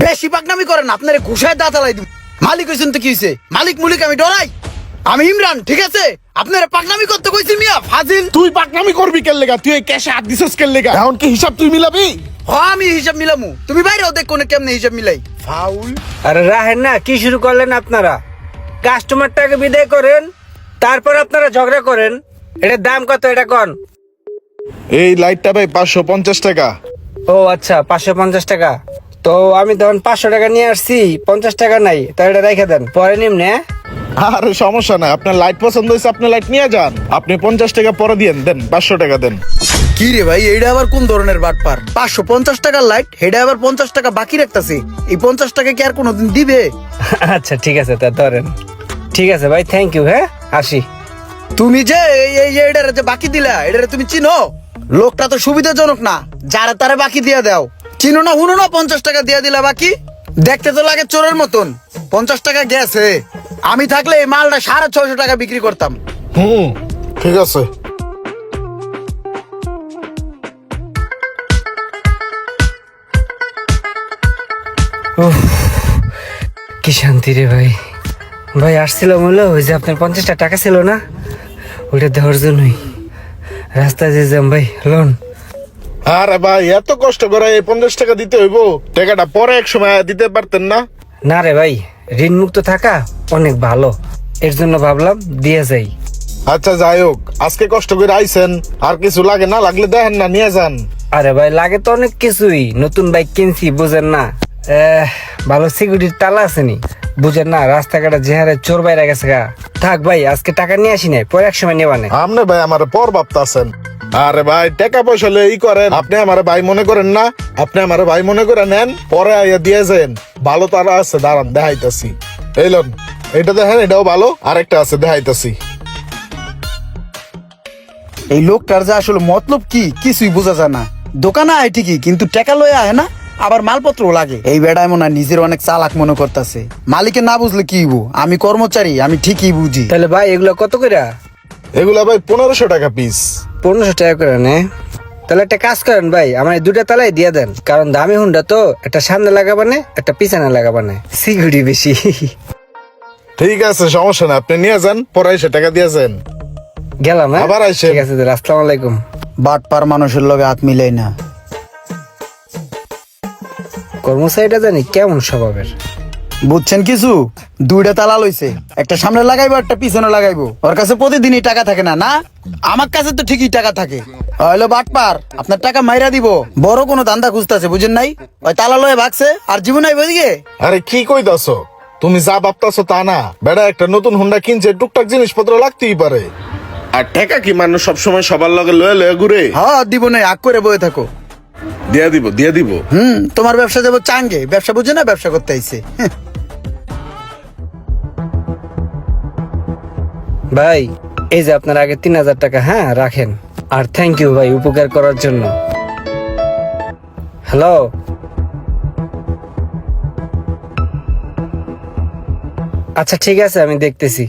বেশি পাকনামি করেন, আপনারে ঘুষায় দাঁতালাই দিব। মালিক হইছেন তো কি হইছে? মালিক মুলিক আমি ডরাই? আমি ইমরান, ঠিক আছে? আপনারা পাকনামি করতে কইছি মিয়া, ফাজিল। তুই পাকনামি করবি কেন লেগা? তুই এই ক্যাশে হাত দিছিস কেন লেগা? এখন কি হিসাব তুই মিলাবি? আমি হিসাব মিলামু, তুমি বাইরেও দেখো না কেমনে হিসাব মিলাই। ফাউল। আরে রাহেন না, কি শুরু করলেন আপনারা? কাস্টমারটাকে বিদায় করেন, তারপর আপনারা ঝগড়া করেন। এটার দাম কত এটা কোন? এই লাইটটা ভাই 550 টাকা। ও আচ্ছা, 550 টাকা। তো আমি তখন 500 টাকা নিয়ে আসছি, 50 টাকা নাই, তো এটা রেখে দেন, পরে নিমনে। আরে সমস্যা নাই, আপনার লাইট পছন্দ হয়েছে আপনি লাইট নিয়ে যান। আপনি 50 টাকা পরে দিয়েন, দেন 500 টাকা দেন। কি রে ভাই, এইটা আবার কোন ধরনের বাটপার? 550 টাকার লাইট, হেডা আবার 50 টাকা বাকি রাখতাছে। এই 50 টাকা কি আর কোনোদিন দিবে? আচ্ছা ঠিক আছে, তা ধরেন। ঠিক আছে ভাই, থ্যাংক ইউ। হ্যাঁ, আসি। তুমি যে এটারে যে বাকি দিলা, এটারে তুমি চিনো? লোকটা তো সুবিধাজনক না, যারা তারে বাকি দিয়ে দাও। চিনো না, হুনো না, 50 টাকা দিয়ে দিলা বাকি। দেখতে তো লাগে চোরের মতন। 50 টাকা গেছে। আমি থাকলে এই মালটা 650 টাকা বিক্রি করতাম। ঠিক আছে। কি শান্তি রে ভাই। ভাই আসছিল মূল্য, ওই যে আপনার 50 টাকা ছিল না, ওইটা দেওয়ার জন্যই রাস্তায় যে যাম ভাই, লোন। আরে ভাই এত কষ্ট করে এই 50 টাকা দিতে হইব? টাকাটা পরে এক সময় দিতে পারতেন না? না রে ভাই, ঋণ মুক্ত থাকা অনেক ভালো, এর জন্য ভাবলাম দিয়ে যাই। আচ্ছা যাই হোক, আজকে কষ্ট করে আইছেন, আর কিছু লাগে না লাগলে দেখেন না নিয়ে যান। আরে ভাই লাগে তো অনেক কিছুই, নতুন বাইক কিনছি বুঝেন না। ভালো সিকিউরিটির তালা আসেনি বুঝেন না, রাস্তাঘাটে যে হারে চোর বাইরে গেছে গা। থাক ভাই, আজকে টাকা নিয়ে আসি নাই, পরে এক সময় নেওয়া নেই। আপনি ভাই আমার পর ভাবতাছেন। আরে ভাই টাকা পয়সা হলে ই করেন, আপনি আমার ভাই মনে করেন না? আপনি আমার ভাই মনে করে নেন, পরে আইয়া দিয়ে যান। ভালো তারা আছে, দাঁড়ান দেখাইতাছি। এই লোন, এটা দেখেন, এটাও ভালো, আরেকটা আছে দেখাইতাছি। এই লোকটার যে আসলে মতলব কি কিছুই বোঝা যায় না। দোকানে আয় ঠিকই, কিন্তু টাকা লয়ে আয় না, আবার মালপত্রও লাগে। এই বেড়ায় মনে হয় নিজের অনেক চালাক মনে করতেছে। মালিকে না বুঝলে কি হইব? আমি কর্মচারী, আমি ঠিকই বুঝি। তাহলে ভাই এগুলো কত করে? এগুলা ভাই 1500 টাকা পিস। 1500 টাকা করে নে। তাহলে একটা কাজ করেন ভাই, আমার এই দুটা তালাই দিয়ে দেন, কারণ দামি হুন্ডা তো, একটা সামনে লাগাবানে একটা পিছনে লাগাবানে, সিকিউরিটি বেশি। ঠিক আছে, সমস্যা না, আপনি নিয়ে যান, পরে এসে টাকা দিয়ে যান। গেলাম, হ্যাঁ? আবার আইসেন। ঠিক আছে, আসসালামু আলাইকুম। বাটপার মানুষের লগে হাত মিলাই না। কর্মচারীটা জানি কেমন স্বভাবের। বুঝছেন কিছু? দুইটা তালা লইছে, একটা সামনে লাগাইবো, একটা পিছনে লাগাইবো। ওর কাছে প্রতিদিনই টাকা থাকে না? না, আমার কাছে তো ঠিকই টাকা থাকে। হইলো বাটপার, আপনার টাকা মাইরা দিব। বড় কোনো ধান্দা খুঁজতেছে, বুঝেন নাই? ওই তালা লয়ে ভাগছে, আর জীবন আইব এদিকে। আরে কি কইতাছ? তুমি যা ভাবতাছো তা না। বেড়া একটা নতুন হুন্ডা কিনছে, টুকটাক জিনিসপত্র লাগতেই পারে। আর টাকা কি মানুষ সবসময় সবার লগে লয়ে লয়ে ঘুরে? হ্যাঁ দিব নাই, আগ করে বয়ে থাকো। দিয়ে দিব, দিয়ে দিব। তোমার ব্যবসা যাবো চাঙ্গে, ব্যবসা বুঝে না, ব্যবসা করতে আইছে। ভাই এই যে আপনার আগে 3000 টাকা, হ্যাঁ রাখেন। আর থ্যাংক ইউ ভাই উপকার করার জন্য। হ্যালো, আচ্ছা ঠিক আছে, আমি দেখতেছি।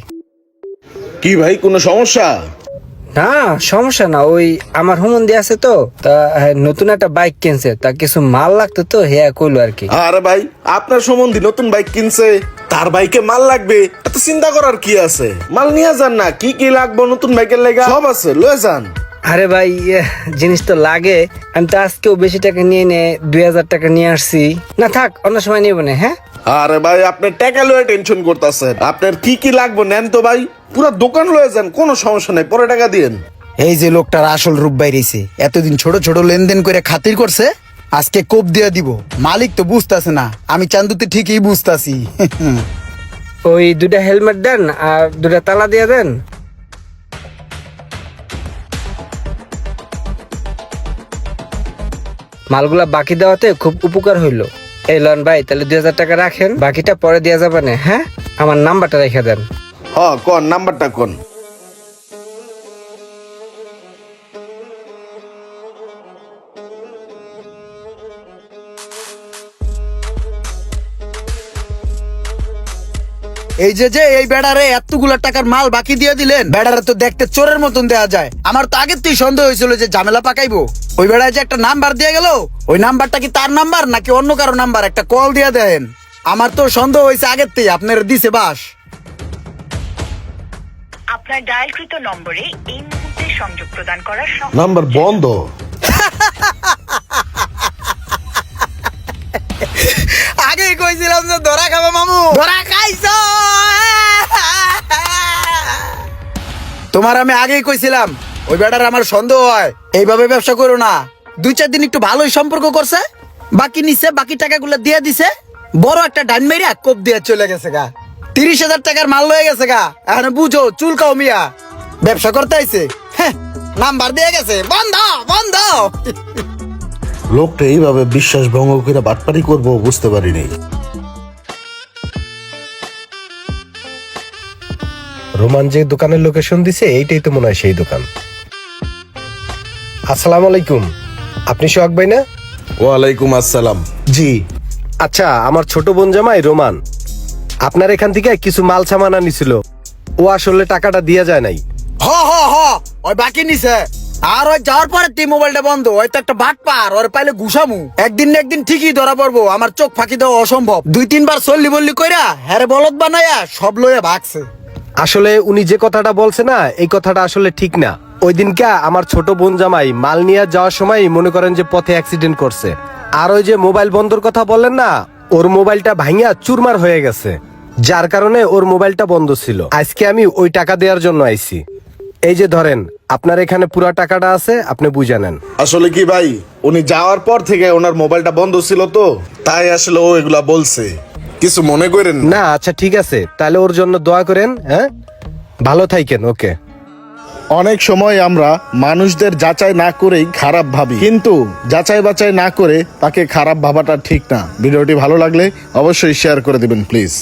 কি ভাই কোনো সমস্যা? না সমস্যা না, ওই আমার হুমন্দি আছে তো, তা নতুন একটা বাইক কিনছে, তা কিছু মাল লাগতো তো, হ্যাঁ কইলো আর কি। আরে ভাই আপনার সম্বন্ধী নতুন বাইক কিনছে, তার বাইকে মাল লাগবে, এত চিন্তা করার কি আছে? মাল নিয়ে যান না, কি কি লাগবে নতুন বাইকের লেগা সব আছে, লয়ে যান। আরে ভাই জিনিস তো লাগে, আমি তো আজকেও বেশি টাকা নিয়ে 2000 টাকা নিয়ে আসছি। না থাক, অন্য সময় নিব না, হ্যাঁ? আরে ভাই আপনি টাকা লয়ে টেনশন করতেছেন, আপনার কি কি লাগবে নেন তো ভাই, পুরো দোকান লয়ে যান, কোনো সমস্যা নাই, পরে টাকা দিয়েন। এই যে লোকটার আসল রূপ বাইরেছে, এতদিন ছোট ছোট লেনদেন করে খাতির করছে, আজকে কোপ দিয়ে দিব। মালিক তো বুঝতাছে না, আমি চান্দুতে ঠিকই বুঝতাছি। ওই দুটা হেলমেট দেন আর দুটা তালা দিয়ে দেন। মালগুলা বাকি দেওয়াতে খুব উপকার হইলো। এই লন ভাই, তাহলে 2000 টাকা রাখেন, বাকিটা পরে দেওয়া যাবে না, হ্যাঁ? আমার নাম্বারটা রেখে দেন। কোন নাম্বারটা কোন? এই যে এই বেড়ারে এতগুলা টাকার মাল বাকি দিয়ে দিলেন, বেড়ারে তো দেখতে চোরের মতন দেয়া যায়। আমার তো আগের থেকে সন্দেহ হয়েছিল যে ঝামেলা পাকাইবো। ওই বেড়ায় যে একটা নাম্বার দিয়ে গেল, ওই নাম্বারটা কি তার নাম্বার নাকি অন্য কারো নাম্বার, একটা কল দিয়ে দেন। আমার তো সন্দেহ হয়েছে আগের থেকে, আপনার দিছে বাস। আপনার ডায়ালকৃত নম্বরে এই মুহূর্তে সংযোগ প্রদান করার নাম্বার বন্ধ। আগেই কইছিলাম যে ধরা খাবে মামু, ধরা খাইছো। তোমার আমি আগেই কইছিলাম ওই বেটার আমার সন্দেহ হয়, এইভাবে ব্যবসা করো না। 2-4 দিন একটু ভালোই সম্পর্ক করছে, বাকি নিছে, বাকি টাকাগুলো দিয়ে দিছে, বড় একটা ডান মেরিয়া কোপ দিয়ে চলে গেছে গা। 30,000 টাকার মাল লয়ে গেছে গা। এখন বুঝো চুলকাও মিয়া, ব্যবসা করতে আইছে। হ্যাঁ, নাম্বার দিয়ে গেছে, বন্ধ বন্ধ। লোকটা এইভাবে বিশ্বাস ভঙ্গ করে বাটপারি করবো বুঝতে পারিনি। রোমান যে দোকানের লোকেশন দিছে এইটাই তো মনে হয় সেই দোকান। আসসালামু আলাইকুম, আপনি সোহাগ ভাই না? ওয়ালাইকুম আসসালাম। জি। আচ্ছা, আমার ছোট বোন জামাই রোমান আপনার এখান থেকে কিছু মাল সামান আনিছিল, ও আসলে টাকাটা দিয়া যায় নাই। হ হ হ, ওই বাকি নিছে। আর ওই যাওয়ার পরে তুই মোবাইলটা বন্ধ, ওই তো একটা বাট পার, ওর পাইলে ঘুষামু। একদিন না একদিন ঠিকই ধরা পড়বো, আমার চোখ ফাঁকি দেওয়া অসম্ভব। 2-3 বার চল্লি বললি কইরা হ্যারে বলদ বানায়া সব লইয়া ভাগছে। আসলে উনি যে কথাটা বলছে না, এই কথাটা আসলে ঠিক না। ওই দিনকে আমার ছোট বোন জামাই মাল নিয়ে যাওয়ার সময় মনে করেন যে পথে অ্যাক্সিডেন্ট করছে। আর ওই যে মোবাইল বন্ধর কথা বললেন না, ওর মোবাইলটা ভাঙিয়া চুরমার হয়ে গেছে, যার কারণে ওর মোবাইলটা বন্ধ ছিল। আজকে আমি ওই টাকা দেওয়ার জন্য আইছি। এই যে ধরেন, আপনার এখানে পুরা টাকাটা আছে, আপনি বুঝে নেন। আসলে কি ভাই, উনি যাওয়ার পর থেকে ওনার মোবাইলটা বন্ধ ছিল তো, তাই আসলে ও এগুলা বলছে, কিছু মনে করেন না। না, আচ্ছা ঠিক আছে, তাহলে ওর জন্য দোয়া করেন। হ্যাঁ, ভালো থাকেন। ওকে। অনেক সময় আমরা মানুষদের যাচাই না করেই খারাপ ভাবি, কিন্তু যাচাই বাছাই না করে তাকে খারাপ ভাবাটা ঠিক না। ভিডিওটি ভালো লাগলে অবশ্যই শেয়ার করে দিবেন প্লিজ।